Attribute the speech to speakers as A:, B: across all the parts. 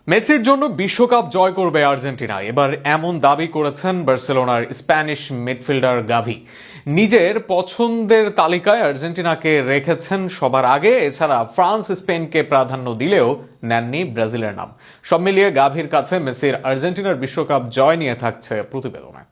A: মেসির জন্য বিশ্বকাপ জয় করবে আর্জেন্টিনা, এবার এমন দাবি করেছেন বার্সেলোনার স্প্যানিশ মিডফিল্ডার গাভি। নিজের পছন্দের তালিকায় আর্জেন্টিনাকে রেখেছেন সবার আগে। এছাড়া ফ্রান্স স্পেনকে প্রাধান্য দিলেও নেননি ব্রাজিলের নাম। সব মিলিয়ে গাভির কাছে মেসির আর্জেন্টিনার বিশ্বকাপ জয় নিয়ে থাকছে প্রতিবেদনে।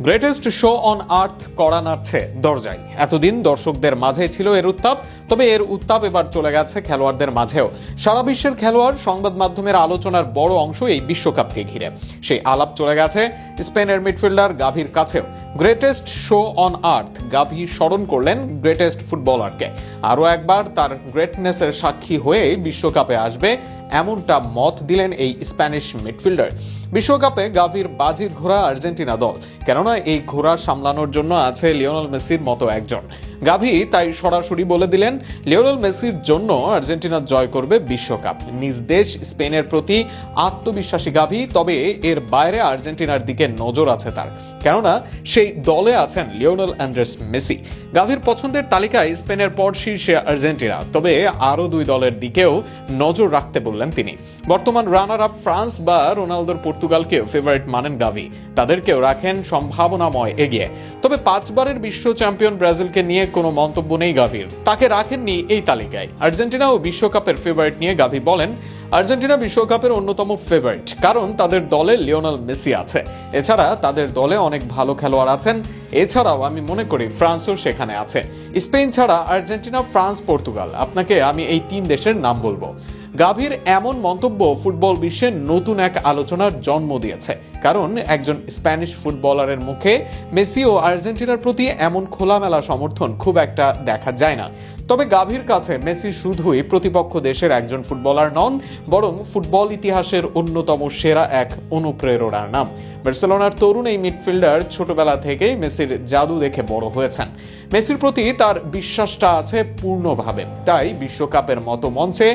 A: গ্রেটেস্ট শো অন আর্থ করা নাড়ছে দরজায়। এতদিন দর্শকদের মাঝে ছিল এর উত্তাপ, তবে এর উত্তাপ এবার চলে গেছে খেলোয়াড়দের মাঝেও। সারা বিশ্বের খেলোয়াড়, সংবাদ মাধ্যমের আলোচনার বড় অংশ এই বিশ্বকাপকে ঘিরে। সেই আলাপ চলে গেছে স্পেনের মিডফিল্ডার গাভির কাছেও। গ্রেটেস্ট শো অন আর্থ, গাভি স্মরণ করলেন গ্রেটেস্ট ফুটবলারকে। আরও একবার তার গ্রেটনেসের সাক্ষী হয়ে বিশ্বকাপে আসবে, এমনটা মত দিলেন এই স্প্যানিশ মিডফিল্ডার। বিশ্বকাপে গাভির বাজির ঘোড়া আর্জেন্টিনা দল, কেননা এই ঘোড়া সামলানোর জন্য আছে লিওনেল মেসির মতো একজন। গাভি তাই সরাসরি বলে দিলেন, লিওনেল মেসির জন্য আর্জেন্টিনা জয় করবে বিশ্বকাপ। নিজ দেশ স্পেনের প্রতি আত্মবিশ্বাসী গাভি, তবে এর বাইরে আর্জেন্টিনার দিকে নজর আছে তার, কেননা সেই দলে আছেন লিওনেল অ্যান্ড্রেস মেসি। গাভির পছন্দের তালিকায় স্পেনের পর শীর্ষে আর্জেন্টিনা, তবে আরও দুই দলের দিকেও নজর রাখতে বললেন তিনি। বর্তমান রানার আপ ফ্রান্স বা রোনালদোর পর্তুগালকেও ফেভারিট মানেন গাভি, তাদেরকেও রাখেন সম্ভাবনাময় এগিয়ে। তবে 5 বারের বিশ্ব চ্যাম্পিয়ন ব্রাজিলকে নিয়ে কোনো মন্তব্য নেই গাভির, তাকে রাখেননি এই তালিকায়। আর্জেন্টিনা ও বিশ্বকাপের ফেভারিট নিয়ে গাভি বলেন, আর্জেন্টিনা বিশ্বকাপের অন্যতম ফেভারিট, কারণ তাদের দলে লিওনেল মেসি আছে। এছাড়া তাদের দলে অনেক ভালো খেলোয়াড় আছেন। এছাড়াও আমি মনে করি ফ্রান্সও সেখানে আছে। স্পেন ছাড়া আর্জেন্টিনা, ফ্রান্স, পর্তুগাল, আপনাকে আমি এই 3 দেশের নাম বলবো। গাভির এমন মন্তব্য ফুটবল বিশ্বে নতুন এক আলোচনার জন্ম দিয়েছে, কারণ একজন স্প্যানিশ ফুটবলারের মুখে মেসি ও আর্জেন্টিনার প্রতি এমন খোলামেলা সমর্থন খুব একটা দেখা যায় না। তবে গাভির কাছে মেসি শুধুই প্রতিপক্ষ দেশের একজন ফুটবলার নন, বরং ফুটবল ইতিহাসের অন্যতম সেরা এক অনুপ্রেরণার নাম। বার্সেলোনার তরুণ এই মিডফিল্ডার ছোটবেলা থেকেই মেসির জাদু দেখে বড় হয়েছেন। মেসির প্রতি তার বিশ্বাসটা আছে পূর্ণভাবে, তাই বিশ্বকাপের মতো মঞ্চে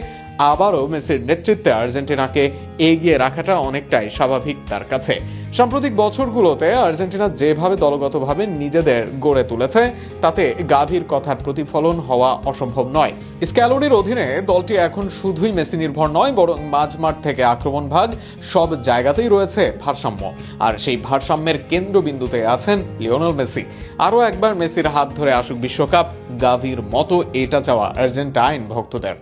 A: আবারও মেসির নেতৃত্বে আর্জেন্টিনাকে এগিয়ে রাখাটা অনেকটাই স্বাভাবিক তার কাছে। সাম্প্রতিক বছরগুলোতে আর্জেন্টিনা যেভাবে দলগতভাবে নিজেদের গড়ে তুলেছে, তাতে গাভির কথার প্রতিফলন হওয়া অসম্ভব নয়। স্ক্যালোনির অধীনে দলটি এখন শুধুই মেসি নির্ভর নয়, বরং মাঝমাঠ থেকে আক্রমণ ভাগ সব জায়গাতেই রয়েছে ভারসাম্য। আর সেই ভারসাম্যের কেন্দ্রবিন্দুতে আছেন লিওনেল মেসি। আরও একবার মেসির হাত ধরে আসুক বিশ্বকাপ, গাভির মতো এটা চাওয়া আর্জেন্টাইন ভক্তদের।